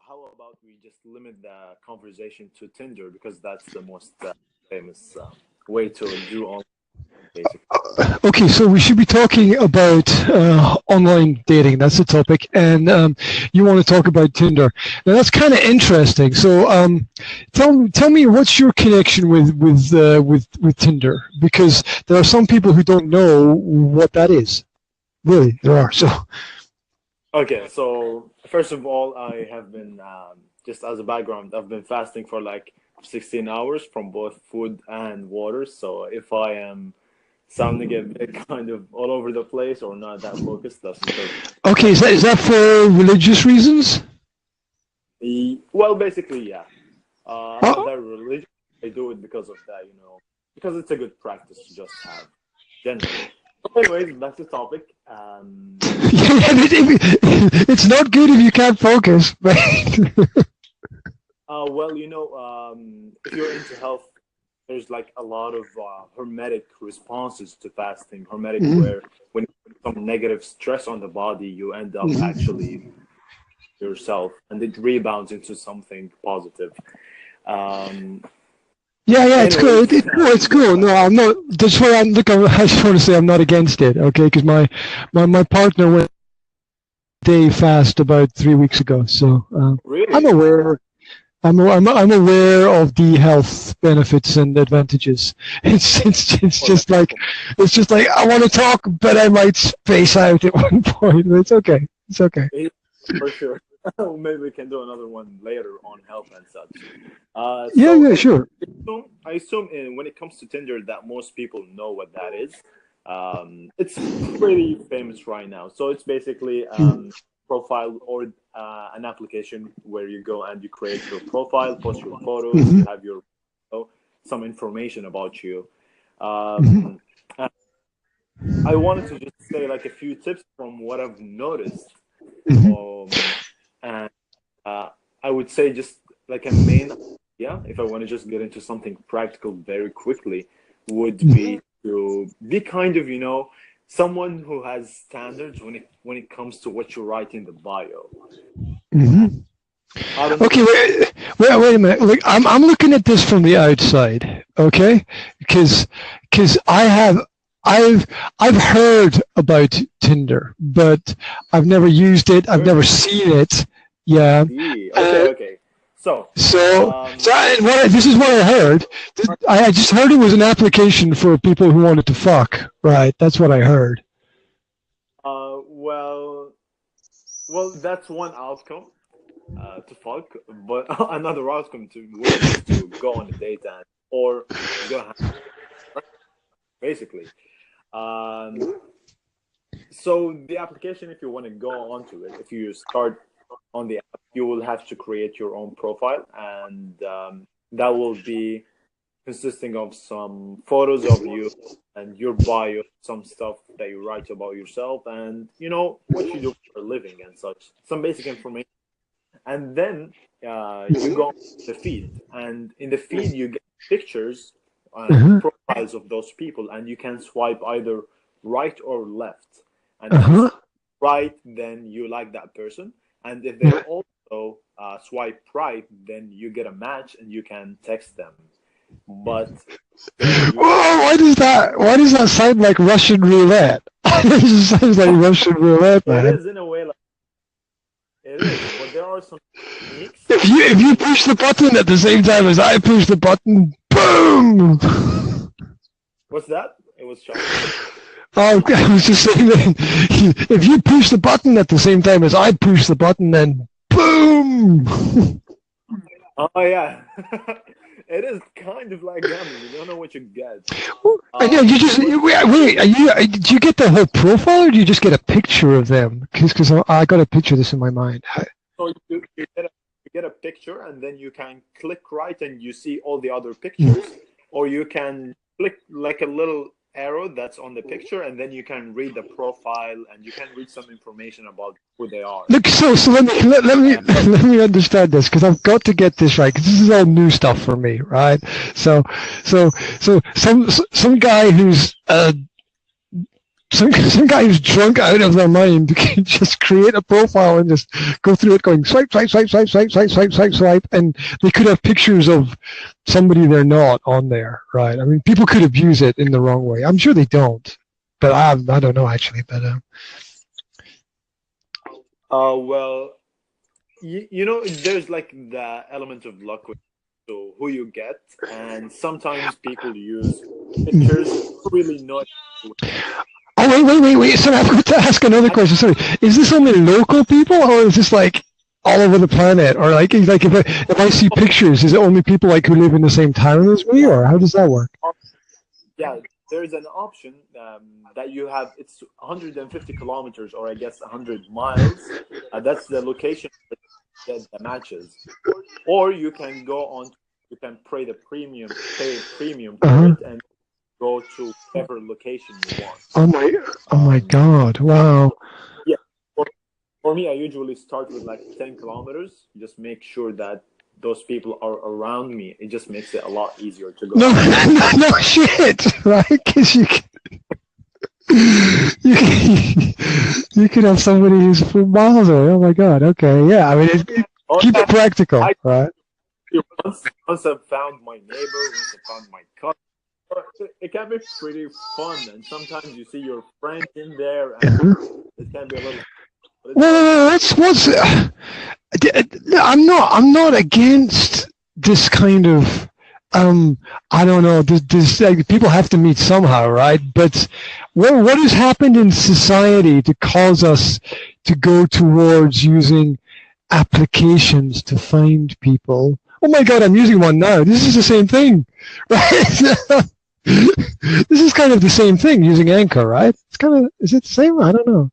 how about we just limit the conversation to Tinder because that's the most famous way to do online, basically. Okay, so we should be talking about online dating. That's the topic, and you want to talk about Tinder. Now that's kind of interesting. So tell me what's your connection with Tinder? Because there are some people who don't know what that is. Really, there are. So Okay, so first of all, I have been just as a background, I've been fasting for like 16 hours from both food and water. So if I am sounding a bit kind of all over the place or not that focused, that's because. okay, is that for religious reasons? Well, basically, yeah. I'm not Oh. that religious. I do it because of that, because it's a good practice to just have generally. Anyways, that's the topic. It's not good if you can't focus, right? Well, if you're into health, there's like a lot of hermetic responses to fasting. Hermetic, where when some negative stress on the body, you end up actually yourself, and it rebounds into something positive. Yeah, it's Anyways, good. It's cool. No, I'm not. That's why I just want to say I'm not against it. Okay, because my partner went day fast about 3 weeks ago, so really? I'm aware. I'm aware of the health benefits and advantages. It's just like I want to talk, but I might space out at one point. It's okay. It's okay. For sure. Maybe we can do another one later on health and such. Yeah, sure. I assume when it comes to Tinder that most people know what that is. It's pretty famous right now. So it's basically profile or an application where you go and you create your profile, post your photos, you have your some information about you. And I wanted to just say like a few tips from what I've noticed. And I would say just like a main idea, if I want to just get into something practical very quickly, would be to be kind of, someone who has standards when it comes to what you write in the bio. Okay, wait a minute. Look, I'm looking at this from the outside, okay? Because I've heard about Tinder, but I've never used it. I've never seen it. Yeah. Okay. So this is what I heard. I just heard it was an application for people who wanted to fuck. Right. That's what I heard. Well, that's one outcome to fuck, but another outcome to go on a date or go basically. So the application, if you want to go onto it, if you start on the app, you will have to create your own profile, and that will be consisting of some photos of you and your bio, some stuff that you write about yourself, and what you do for a living and such, some basic information. And then you go on the feed, and in the feed you get pictures and profiles of those people, and you can swipe either right or left. And if you right, then you like that person. And if they also swipe right, then you get a match and you can text them. But why does that sound like Russian roulette? It sounds like Russian roulette, man. It is in a way like it is, but there are some techniques. If you push the button at the same time as I push the button, boom! What's that? It was shocking. Oh, I was just saying that if you push the button at the same time as I push the button, then boom! Oh yeah, it is kind of like gambling. You don't know what you get. You just wait. Do you get the whole profile, or do you just get a picture of them? Because I got a picture of this in my mind. So you get a picture, and then you can click right, and you see all the other pictures, or you can click like a little arrow that's on the picture, and then you can read the profile and you can read some information about who they are. Look, so let me understand this, because I've got to get this right, because this is all new stuff for me, right? So some guy who's some guy who's drunk out of their mind can just create a profile and just go through it going swipe, swipe, swipe, swipe, swipe, swipe, swipe, swipe, swipe, and they could have pictures of somebody they're not on there, right? I mean, people could abuse it in the wrong way. I'm sure they don't, but I don't know actually. But well, you know, there's like the element of luck with so who you get, and sometimes people use pictures really not. Oh, wait. Sorry, I've got to ask another question. Sorry. Is this only local people, or is this like all over the planet? Or like if I see pictures, is it only people like who live in the same town as me, or how does that work? Yeah, there's an option that you have. It's 150 kilometers, or I guess 100 miles. That's the location that matches. Or you can go on. You can pay premium for it, and go to whatever location you want. Oh my God! Wow. Yeah, for me, I usually start with like 10 kilometers. Just make sure that those people are around me. It just makes it a lot easier to go. No shit, right? Because you could have somebody who's from miles away. Oh my God. Okay, yeah. I mean, keep it practical, right? Once I've found my neighbor, once I found my cousin. It can be pretty fun, and sometimes you see your friend in there, and it can be a little. Well, I'm not against this kind of. I don't know. This people have to meet somehow, right? But what has happened in society to cause us to go towards using applications to find people? Oh my God, I'm using one now. This is the same thing, right? This is kind of the same thing using Anchor, right? It's kind of, is it the same? I don't know.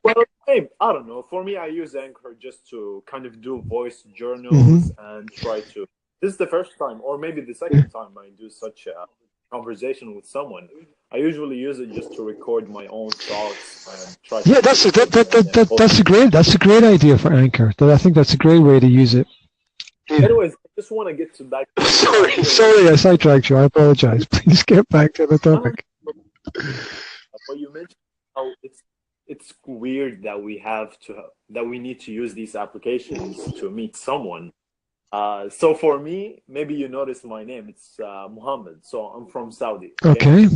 Well, I don't know. For me, I use Anchor just to kind of do voice journals and try to. This is the first time, or maybe the second time I do such a conversation with someone. I usually use it just to record my own thoughts and try. Yeah, that's a great idea for Anchor. I think that's a great way to use it. Yeah. Anyways, I just want to get to that. Sorry, I sidetracked you. I apologize. Please get back to the topic. What you mentioned, how it's weird that we need to use these applications to meet someone. So for me, maybe you noticed my name. It's Mohammed. So I'm from Saudi. Okay.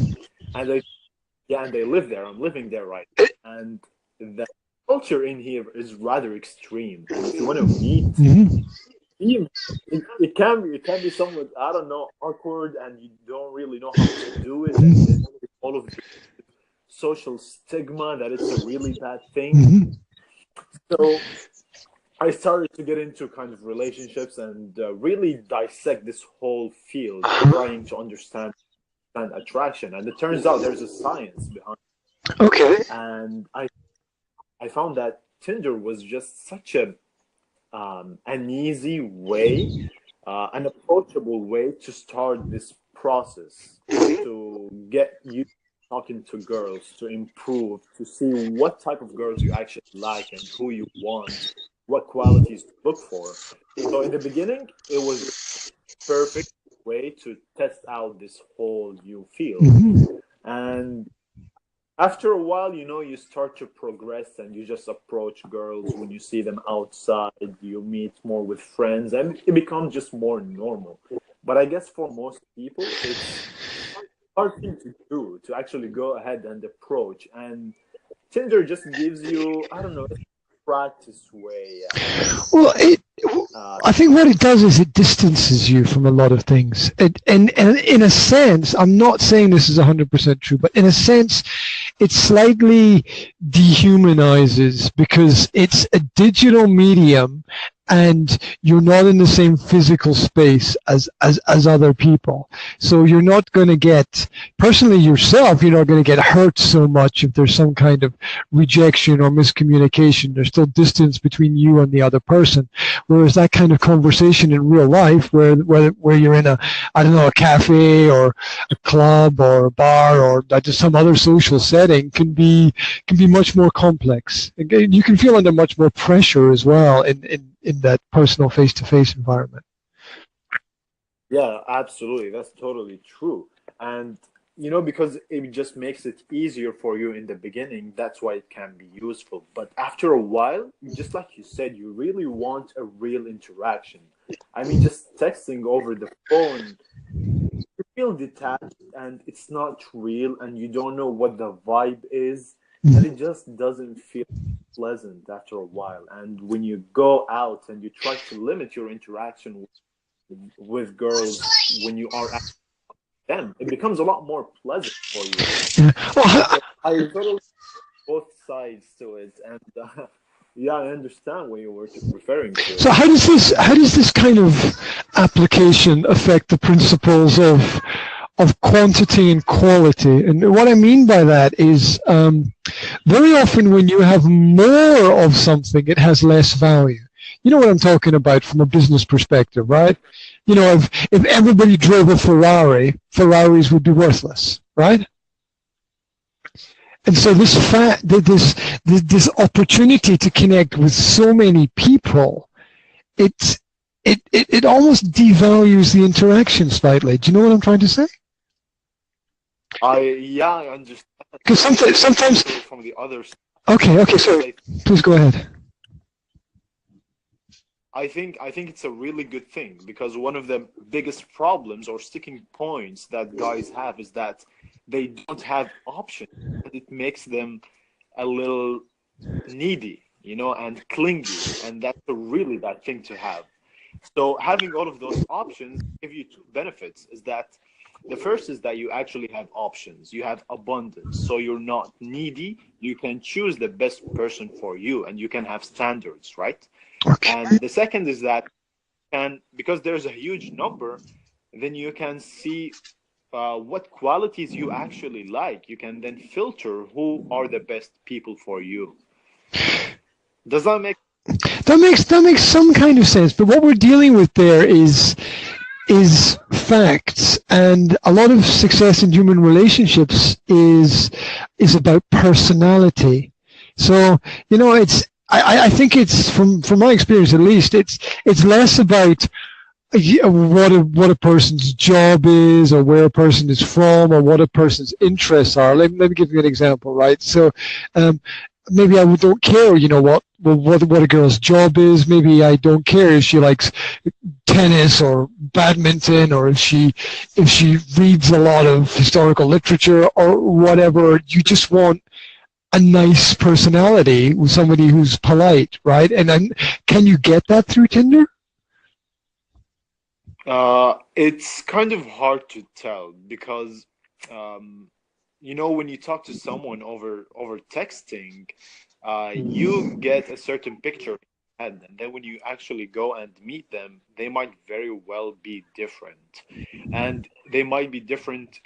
And they live there. I'm living there right now. And the culture in here is rather extreme. And if you want to meet. It can be somewhat, I don't know, awkward, and you don't really know how to do it, and all of the social stigma that it's a really bad thing. So I started to get into kind of relationships and really dissect this whole field, trying to understand attraction. And it turns out there's a science behind it. Okay. And I found that Tinder was just such an easy way, an approachable way to start this process, to get you talking to girls, to improve, to see what type of girls you actually like and who you want, what qualities to look for. So in the beginning, it was a perfect way to test out this whole new field. And after a while, you start to progress and you just approach girls when you see them outside, you meet more with friends, and it becomes just more normal. But I guess for most people, it's a hard thing to do, to actually go ahead and approach. And Tinder just gives you, I don't know, a practice way. Well, I think what it does is it distances you from a lot of things. And in a sense, I'm not saying this is 100% true, but in a sense, it slightly dehumanizes because it's a digital medium and you're not in the same physical space as other people. So you're not going to get, personally yourself, you're not going to get hurt so much if there's some kind of rejection or miscommunication. There's still distance between you and the other person. Whereas that kind of conversation in real life where you're in a cafe or a club or a bar or just some other social setting can be much more complex. Again, you can feel under much more pressure as well in that personal face-to-face environment. Yeah, absolutely. That's totally true. And because it just makes it easier for you in the beginning. That's why it can be useful. But after a while, just like you said, you really want a real interaction. I mean, just texting over the phone, you feel detached and it's not real, and you don't know what the vibe is, and it just doesn't feel pleasant after a while. And when you go out and you try to limit your interaction with girls when you are them, it becomes a lot more pleasant for you. Yeah. Well, I totally both sides to it, and yeah, I understand what you were referring to. so how does this kind of application affect the principles of quantity and quality? And what I mean by that is very often when you have more of something, it has less value. You know what I'm talking about from a business perspective, right? If everybody drove a Ferrari, Ferraris would be worthless, right? And so this opportunity to connect with so many people, it almost devalues the interaction slightly. Do you know what I'm trying to say? I understand. Because sometimes from the others. Okay, sorry. Please go ahead. I think it's a really good thing, because one of the biggest problems or sticking points that guys have is that they don't have options. It makes them a little needy, and clingy, and that's a really bad thing to have. So having all of those options give you two benefits. Is that the first is that you actually have options. You have abundance. So you're not needy. You can choose the best person for you, and you can have standards, right? Okay. And the second is that, because there's a huge number, then you can see what qualities you actually like. You can then filter who are the best people for you. Does that make That makes some kind of sense, but what we're dealing with there is facts, and a lot of success in human relationships is about personality. So I think it's from my experience at least, it's less about what a person's job is, or where a person is from, or what a person's interests are. Let me give you an example, right? So maybe I don't care, what a girl's job is. Maybe I don't care if she likes tennis or badminton, or if she reads a lot of historical literature or whatever. You just want a nice personality with somebody who's polite, right? And then, can you get that through Tinder? It's kind of hard to tell, because when you talk to someone over texting, you get a certain picture, and then when you actually go and meet them, they might very well be different, and they might be different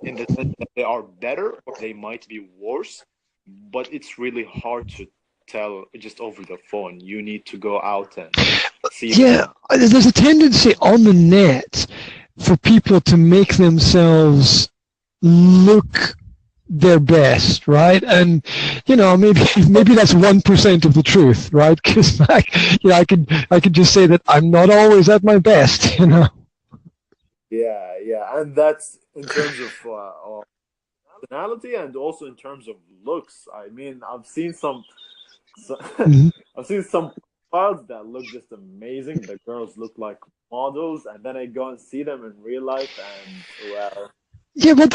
in the sense that they are better, or they might be worse. But it's really hard to tell just over the phone. You need to go out and see them. There's a tendency on the net for people to make themselves look their best, right? And maybe that's 1% of the truth, right? Because I could just say that I'm not always at my best, Yeah, and that's in terms of personality, and also in terms of looks. I mean, I've seen some I've seen some profiles that look just amazing. The girls look like models, and then I go and see them in real life, and well. Yeah, but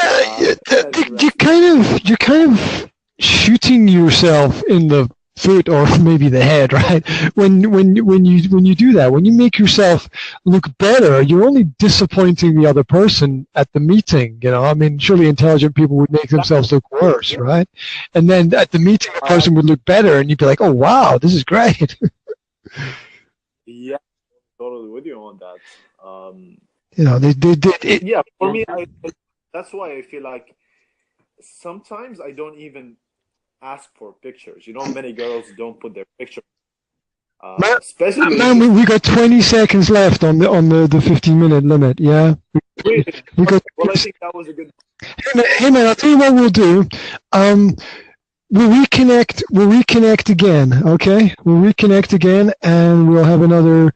you're kind of shooting yourself in the foot, or maybe the head, right? When you do that, when you make yourself look better, you're only disappointing the other person at the meeting. I mean, surely intelligent people would make themselves look worse, right? And then at the meeting, the person would look better, and you'd be like, "Oh wow, this is great." Yeah, totally with you on that. Yeah, for me, that's why I feel like sometimes I don't even ask for pictures. Many girls don't put their picture. Especially we got 20 seconds left on the 15-minute limit. Yeah. I think that was a good. Hey man, I'll tell you what we'll do. We'll reconnect again. Okay, we'll reconnect again, and we'll have another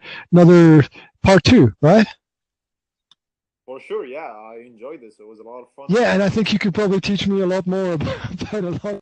part 2, right? For sure, yeah, I enjoyed this. It was a lot of fun. Yeah, and I think you could probably teach me a lot more about a lot